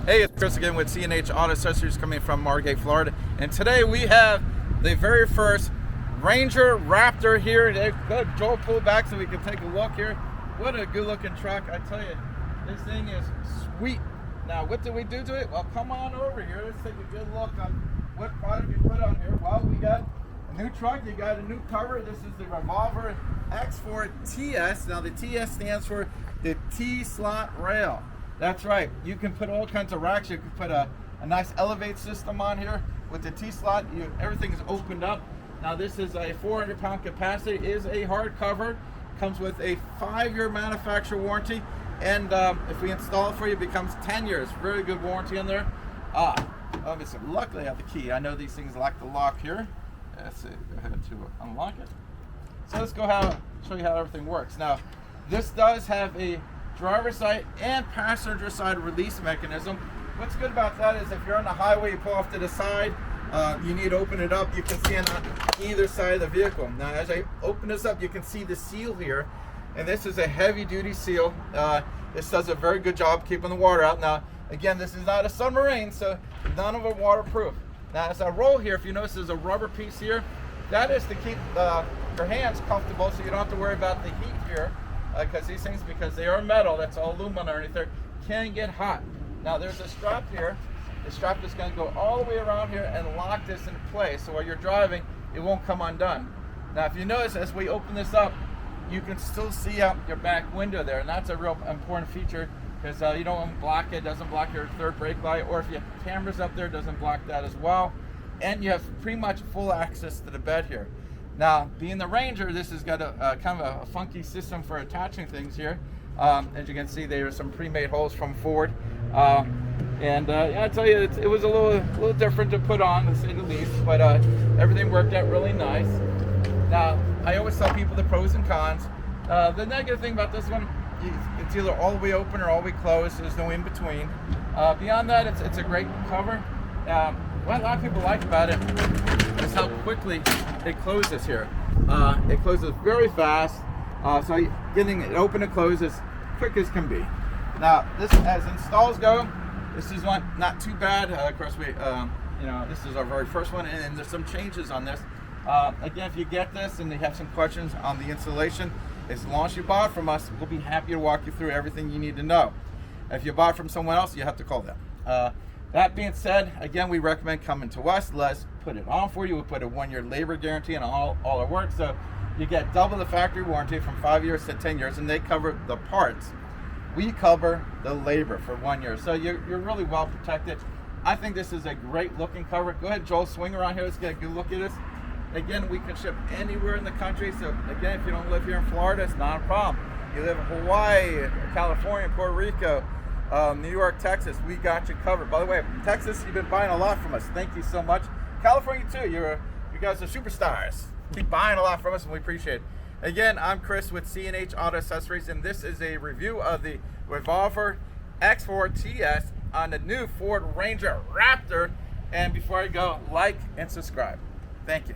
Hey, it's Chris again with C&H Auto Accessories coming from Margate, Florida. And today we have the very first Ranger Raptor here. Good, Joel, pull back so we can take a look here. What a good looking truck. I tell you, this thing is sweet. Now, what did we do to it? Well, come on over here. Let's take a good look on what product we put on here. Well, we got a new truck. You got a new cover. This is the Revolver X4TS. Now, the TS stands for the T-slot rail. That's right. You can put all kinds of racks. You can put a nice elevate system on here with the T-slot. Everything is opened up. Now this is a 400-pound capacity. It is a hard cover. Comes with a 5-year manufacturer warranty, and if we install it for you, it becomes 10 years. Very good warranty in there. Obviously, luckily I have the key. I know these things lack the lock here. Let's see. Go ahead to unlock it. So let's show you how everything works. Now, this does have a driver's side and passenger side release mechanism. What's good about that is if you're on the highway, you pull off to the side, you need to open it up. You can see on either side of the vehicle. Now, as I open this up, you can see the seal here, and this is a heavy-duty seal. This does a very good job keeping the water out. Now, again, this is not a submarine, so none of them waterproof. Now, as I roll here, if you notice, there's a rubber piece here. That is to keep your hands comfortable, so you don't have to worry about the heat here. Because these things, because they are metal, that's all aluminum underneath there, can get hot. Now there's a strap here. The strap is going to go all the way around here and lock this in place, so while you're driving, it won't come undone. Now if you notice, as we open this up, you can still see out your back window there, and that's a real important feature, because you don't want to block it. It doesn't block your third brake light, or if you have cameras up there, it doesn't block that as well. And you have pretty much full access to the bed here. Now, being the Ranger, this has got a kind of a funky system for attaching things here. As you can see, there are some pre-made holes from Ford. Yeah, I tell you, it was a little different to put on, to say the least, but everything worked out really nice. Now, I always tell people the pros and cons. The negative thing about this one, it's either all the way open or all the way closed. There's no in between. Beyond that, it's a great cover. What a lot of people like about it is how quickly it closes here. It closes very fast, so getting it open and closed as quick as can be. Now, this, as installs go, this is one not too bad. Of course, this is our very first one, and there's some changes on this. Again, if you get this and you have some questions on the installation, as long as you bought from us, we'll be happy to walk you through everything you need to know. If you bought from someone else, you have to call them. That being said, again, we recommend coming to us. Let's put it on for you. We put a 1-year labor guarantee on all our work, so you get double the factory warranty from 5 years to 10 years, and they cover the parts. We cover the labor for 1 year, so you're really well protected. I think this is a great looking cover. Go ahead, Joel, swing around here. Let's get a good look at this. Again, we can ship anywhere in the country, so again, if you don't live here in Florida, it's not a problem. You live in Hawaii, California, Puerto Rico, New York, Texas, we got you covered. By the way, Texas, you've been buying a lot from us. Thank you so much. California too, you guys are superstars. Keep buying a lot from us, and we appreciate it. Again, I'm Chris with C&H Auto Accessories, and this is a review of the Revolver X4TS on the new Ford Ranger Raptor. And before I go, like and subscribe. Thank you.